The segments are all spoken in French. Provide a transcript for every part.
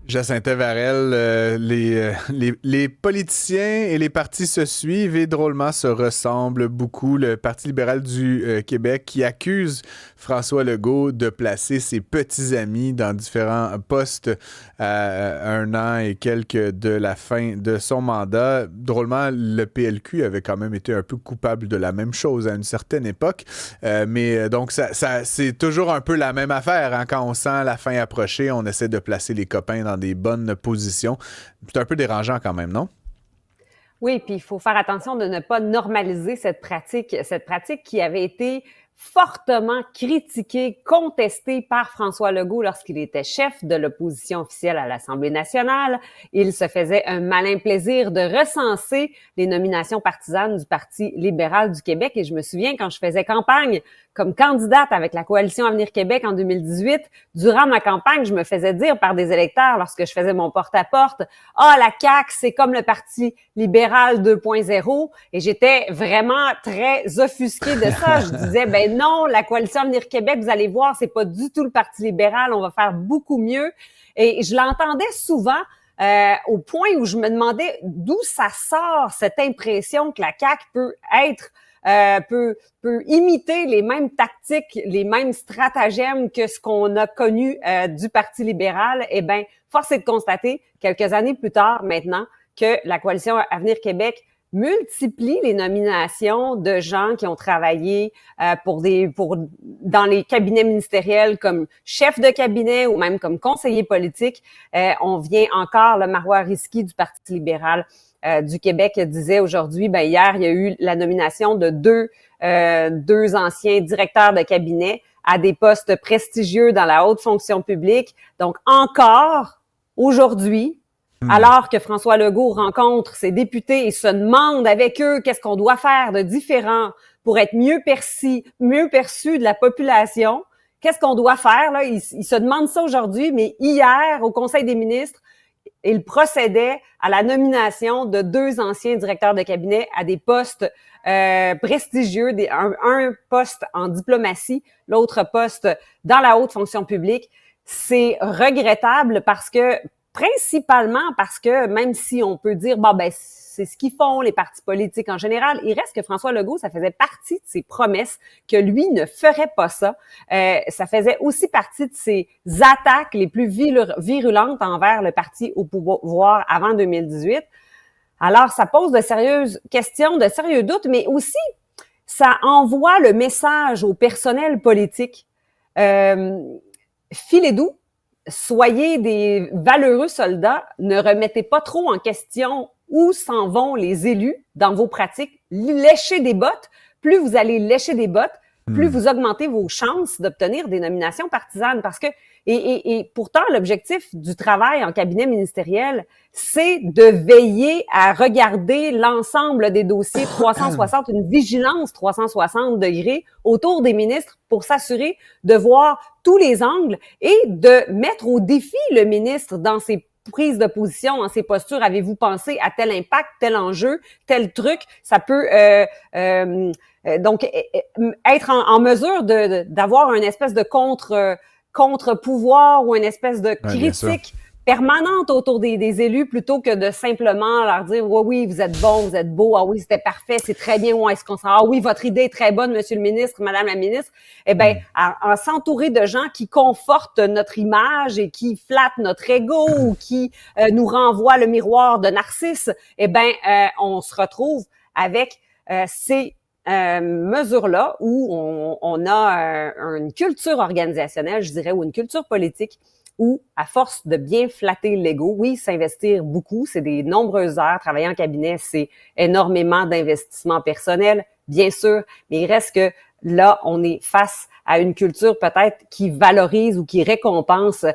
Jacinta Varel, les politiciens et les partis se suivent et drôlement se ressemblent beaucoup. Le Parti libéral du Québec qui accuse François Legault de placer ses petits amis dans différents postes à un an et quelques de la fin de son mandat. Drôlement, le PLQ avait quand même été un peu coupable de la même chose à une certaine époque. Mais donc, c'est toujours un peu la même affaire. Hein? Quand on sent la fin approcher, on essaie de placer les copains dans des bonnes positions. C'est un peu dérangeant quand même, non? Oui, puis il faut faire attention de ne pas normaliser cette pratique qui avait été fortement critiquée, contestée par François Legault lorsqu'il était chef de l'opposition officielle à l'Assemblée nationale. Il se faisait un malin plaisir de recenser les nominations partisanes du Parti libéral du Québec. Et je me souviens quand je faisais campagne comme candidate avec la Coalition Avenir Québec en 2018, durant ma campagne, je me faisais dire par des électeurs lorsque je faisais mon porte-à-porte, « Ah, la CAQ, c'est comme le Parti libéral 2.0 » et j'étais vraiment très offusquée de ça. Je disais, ben non, la Coalition Avenir Québec, vous allez voir, c'est pas du tout le Parti libéral, on va faire beaucoup mieux. Et je l'entendais souvent au point où je me demandais d'où ça sort cette impression que la CAQ peut être peut imiter les mêmes tactiques, les mêmes stratagèmes que ce qu'on a connu du Parti libéral. Eh bien, force est de constater, quelques années plus tard maintenant, que la Coalition Avenir Québec multiplie les nominations de gens qui ont travaillé dans les cabinets ministériels comme chef de cabinet ou même comme conseiller politique. On vient encore, le Marois Risky du Parti libéral du Québec disait aujourd'hui, hier, il y a eu la nomination de deux anciens directeurs de cabinet à des postes prestigieux dans la haute fonction publique. Donc, encore aujourd'hui, alors que François Legault rencontre ses députés et se demande avec eux qu'est-ce qu'on doit faire de différent pour être mieux perçu de la population, qu'est-ce qu'on doit faire, là? Il se demande ça aujourd'hui, mais hier, au Conseil des ministres, il procédait à la nomination de deux anciens directeurs de cabinet à des postes prestigieux, un poste en diplomatie, l'autre poste dans la haute fonction publique. C'est regrettable principalement parce que même si on peut dire, c'est ce qu'ils font, les partis politiques en général, il reste que François Legault, ça faisait partie de ses promesses que lui ne ferait pas ça. Ça faisait aussi partie de ses attaques les plus virulentes envers le parti au pouvoir avant 2018. Alors, ça pose de sérieuses questions, de sérieux doutes, mais aussi, ça envoie le message au personnel politique. Filez doux, soyez des valeureux soldats, ne remettez pas trop en question où s'en vont les élus dans vos pratiques. Léchez des bottes. Plus vous allez lécher des bottes, plus vous augmentez vos chances d'obtenir des nominations partisanes. Parce que, et pourtant, l'objectif du travail en cabinet ministériel, c'est de veiller à regarder l'ensemble des dossiers 360, une vigilance 360 degrés autour des ministres pour s'assurer de voir tous les angles et de mettre au défi le ministre dans ses prises de position, dans ses postures. Avez-vous pensé à tel impact, tel enjeu, tel truc? Ça peut donc être en mesure d'avoir une espèce de contre-pouvoir ou une espèce de critique permanente autour des élus plutôt que de simplement leur dire « Oui, vous êtes bon, vous êtes beau, ah oui, c'était parfait, c'est très bien, où est-ce qu'on s'en... Ah oui, votre idée est très bonne, monsieur le ministre, madame la ministre. » Eh bien, en s'entourer de gens qui confortent notre image et qui flattent notre ego ou qui nous renvoient le miroir de Narcisse, eh bien, on se retrouve avec ces mesures-là où on a une culture organisationnelle, je dirais, ou une culture politique où, à force de bien flatter l'ego, oui, s'investir beaucoup, c'est des nombreuses heures, travailler en cabinet, c'est énormément d'investissement personnel, bien sûr, mais il reste que là, on est face à une culture peut-être qui valorise ou qui récompense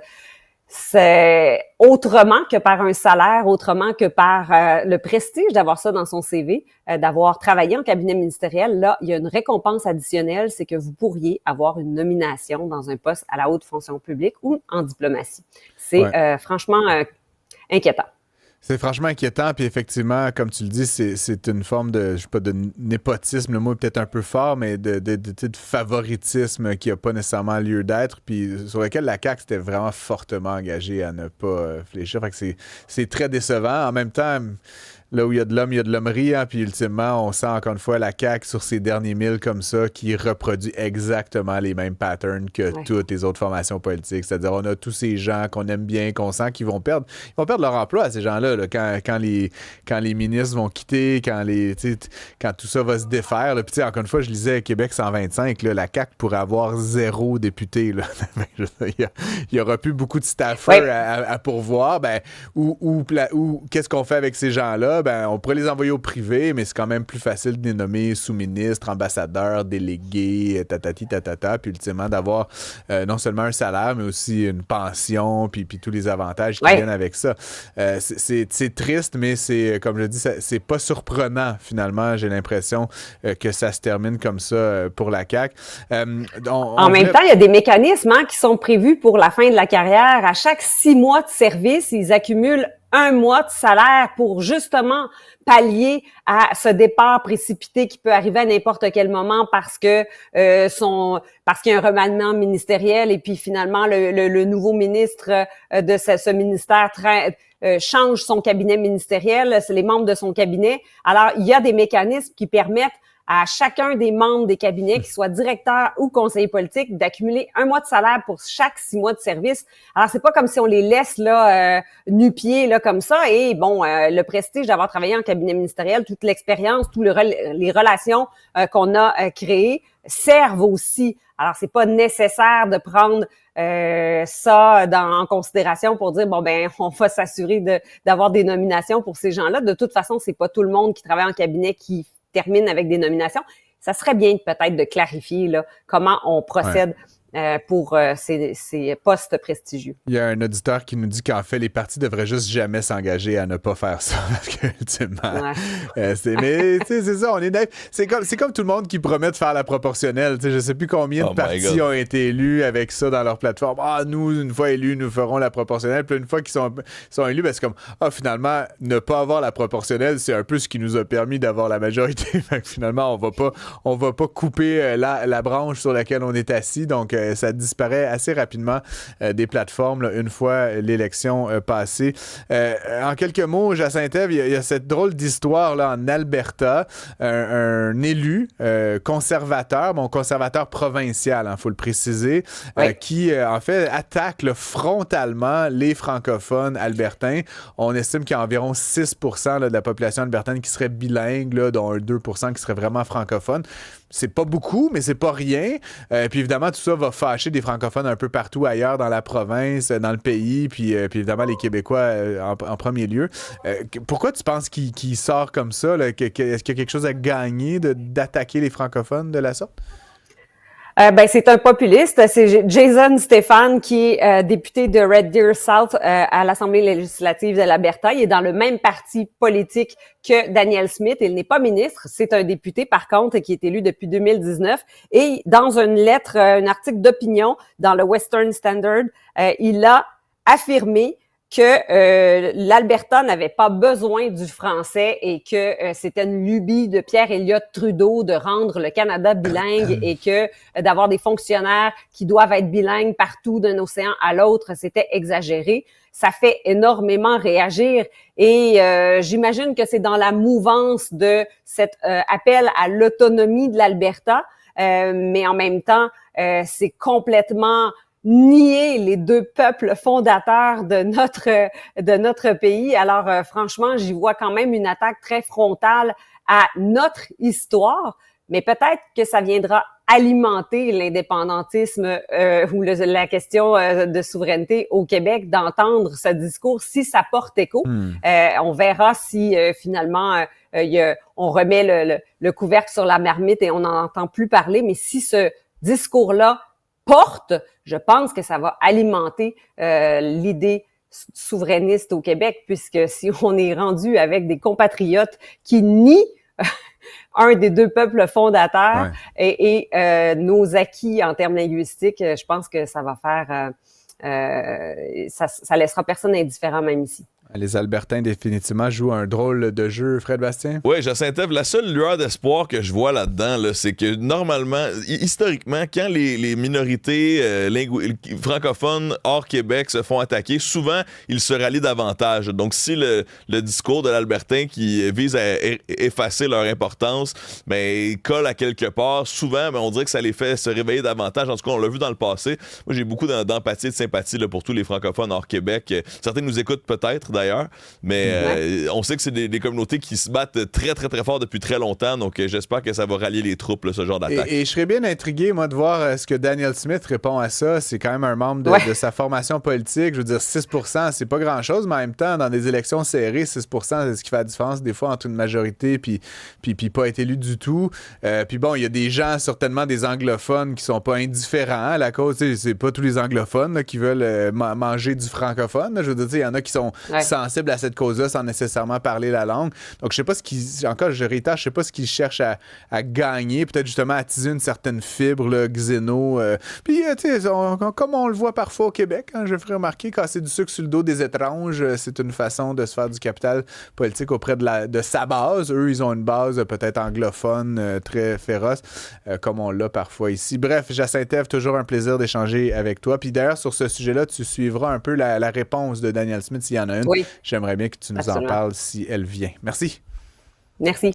c'est autrement que par un salaire, autrement que par le prestige d'avoir ça dans son CV, d'avoir travaillé en cabinet ministériel. Là, il y a une récompense additionnelle, c'est que vous pourriez avoir une nomination dans un poste à la haute fonction publique ou en diplomatie. C'est franchement inquiétant. C'est franchement inquiétant, puis effectivement, comme tu le dis, c'est une forme de, je sais pas, de népotisme, le mot est peut-être un peu fort, mais de favoritisme qui n'a pas nécessairement lieu d'être, puis sur lequel la CAQ s'était vraiment fortement engagée à ne pas fléchir. Fait que c'est très décevant. En même temps, là où il y a de l'homme, il y a de l'hommerie, hein, puis ultimement, on sent encore une fois la CAQ sur ses derniers milles comme ça, qui reproduit exactement les mêmes patterns que toutes les autres formations politiques. C'est-à-dire, on a tous ces gens qu'on aime bien, qu'on sent qu'ils vont perdre leur emploi, ces gens-là, là, quand les ministres vont quitter, quand tout ça va se défaire. Là. Puis, encore une fois, je lisais Québec 125, là, la CAQ pourrait avoir 0 député. Là. Il y aura plus beaucoup de staffers à pourvoir. Ben, ou qu'est-ce qu'on fait avec ces gens-là? Ben, on pourrait les envoyer au privé, mais c'est quand même plus facile de les nommer sous-ministres, ambassadeurs, délégués, tatata, puis ultimement d'avoir non seulement un salaire, mais aussi une pension, puis tous les avantages qui viennent avec ça. C'est triste, mais c'est, comme je dis, c'est pas surprenant, finalement, j'ai l'impression que ça se termine comme ça pour la CAQ. En même temps, il y a des mécanismes qui sont prévus pour la fin de la carrière. À chaque 6 mois de service, ils accumulent 1 mois de salaire pour justement pallier à ce départ précipité qui peut arriver à n'importe quel moment parce que parce qu'il y a un remaniement ministériel et puis finalement le nouveau ministre de ce ministère change son cabinet ministériel, c'est les membres de son cabinet. Alors, il y a des mécanismes qui permettent à chacun des membres des cabinets, qu'ils soient directeurs ou conseillers politiques, d'accumuler 1 mois de salaire pour chaque 6 mois de service. Alors, c'est pas comme si on les laisse là nu-pieds là comme ça. Et bon, le prestige d'avoir travaillé en cabinet ministériel, toute l'expérience, toutes les relations qu'on a créées servent aussi. Alors, c'est pas nécessaire de prendre ça en considération pour dire bon ben on va s'assurer d'avoir des nominations pour ces gens-là. De toute façon, c'est pas tout le monde qui travaille en cabinet qui termine avec des nominations. Ça serait bien peut-être de clarifier là, comment on procède pour ces postes prestigieux. Il y a un auditeur qui nous dit qu'en fait, les partis devraient juste jamais s'engager à ne pas faire ça. Parce que, ultimement, mais c'est ça, on est naïf. C'est comme tout le monde qui promet de faire la proportionnelle. Je ne sais plus combien de partis ont été élus avec ça dans leur plateforme. Ah, nous, une fois élus, nous ferons la proportionnelle. Puis une fois qu'ils sont élus, ben, c'est comme, finalement, ne pas avoir la proportionnelle, c'est un peu ce qui nous a permis d'avoir la majorité. Fait que finalement, on va pas couper la branche sur laquelle on est assis. Donc, ça disparaît assez rapidement des plateformes là, une fois l'élection passée. En quelques mots, Jacinthe-Ève, il y a cette drôle d'histoire là en Alberta, un élu conservateur provincial, faut le préciser, qui en fait attaque là, frontalement les francophones albertains. On estime qu'il y a environ 6% là, de la population albertaine qui serait bilingue, là, dont 2% qui serait vraiment francophone. C'est pas beaucoup, mais c'est pas rien. Puis évidemment, tout ça va fâcher des francophones un peu partout ailleurs dans la province, dans le pays, puis évidemment les Québécois en premier lieu. Pourquoi tu penses qu'il sort comme ça? Là? Est-ce qu'il y a quelque chose à gagner d'attaquer les francophones de la sorte? C'est un populiste. C'est Jason Stéphane qui est député de Red Deer South à l'Assemblée législative de l'Alberta. Il est dans le même parti politique que Danielle Smith. Il n'est pas ministre. C'est un député, par contre, qui est élu depuis 2019. Et dans une lettre, un article d'opinion dans le Western Standard, il a affirmé que l'Alberta n'avait pas besoin du français et que c'était une lubie de Pierre Elliott Trudeau de rendre le Canada bilingue et que d'avoir des fonctionnaires qui doivent être bilingues partout d'un océan à l'autre, c'était exagéré. Ça fait énormément réagir et j'imagine que c'est dans la mouvance de cet appel à l'autonomie de l'Alberta, mais en même temps, c'est complètement nier les 2 peuples fondateurs de notre pays. Alors, franchement, j'y vois quand même une attaque très frontale à notre histoire, mais peut-être que ça viendra alimenter l'indépendantisme ou la question de souveraineté au Québec, d'entendre ce discours si ça porte écho. On verra si finalement on remet le couvercle sur la marmite et on n'en entend plus parler, mais si ce discours-là porte, je pense que ça va alimenter l'idée souverainiste au Québec, puisque si on est rendu avec des compatriotes qui nient un des 2 peuples fondateurs et nos acquis en termes linguistiques, je pense que ça va faire... ça laissera personne indifférent même ici. Les Albertains, définitivement, jouent un drôle de jeu. Fred Bastien? Oui, Jacinthe, la seule lueur d'espoir que je vois là-dedans, là, c'est que normalement, historiquement, quand les minorités francophones hors Québec se font attaquer, souvent, ils se rallient davantage. Donc, si le discours de l'Albertain qui vise à effacer leur importance, ben, colle à quelque part, souvent, ben, on dirait que ça les fait se réveiller davantage. En tout cas, on l'a vu dans le passé. Moi, j'ai beaucoup d'empathie et de sympathie là, pour tous les francophones hors Québec. Certains nous écoutent peut-être, d'ailleurs, mais on sait que c'est des communautés qui se battent très, très, très fort depuis très longtemps, donc j'espère que ça va rallier les troupes, là, ce genre d'attaque. Et je serais bien intrigué, moi, de voir ce que Daniel Smith répond à ça. C'est quand même un membre de sa formation politique. Je veux dire, 6%, c'est pas grand-chose, mais en même temps, dans des élections serrées, 6%, c'est ce qui fait la différence des fois entre une majorité puis pas être élu du tout. Puis bon, il y a des gens, certainement des anglophones, qui sont pas indifférents à la cause. C'est pas tous les anglophones là, qui veulent manger du francophone. Là. Je veux dire, il y en a qui sont sensibles à cette cause-là sans nécessairement parler la langue. Donc, je sais pas ce qu'ils... Encore, je réitère, je sais pas ce qu'ils cherchent à gagner. Peut-être justement attiser une certaine fibre, là, xéno. Puis, tu sais, comme on le voit parfois au Québec, hein, je ferai remarquer, casser du sucre sur le dos des étranges, c'est une façon de se faire du capital politique auprès de sa base. Eux, ils ont une base peut-être anglophone très féroce, comme on l'a parfois ici. Bref, Jacinthe, toujours un plaisir d'échanger avec toi. Puis d'ailleurs, sur ce sujet-là, tu suivras un peu la réponse de Daniel Smith s'il y en a une. Oui. J'aimerais bien que tu nous en parles si elle vient. Merci. Merci.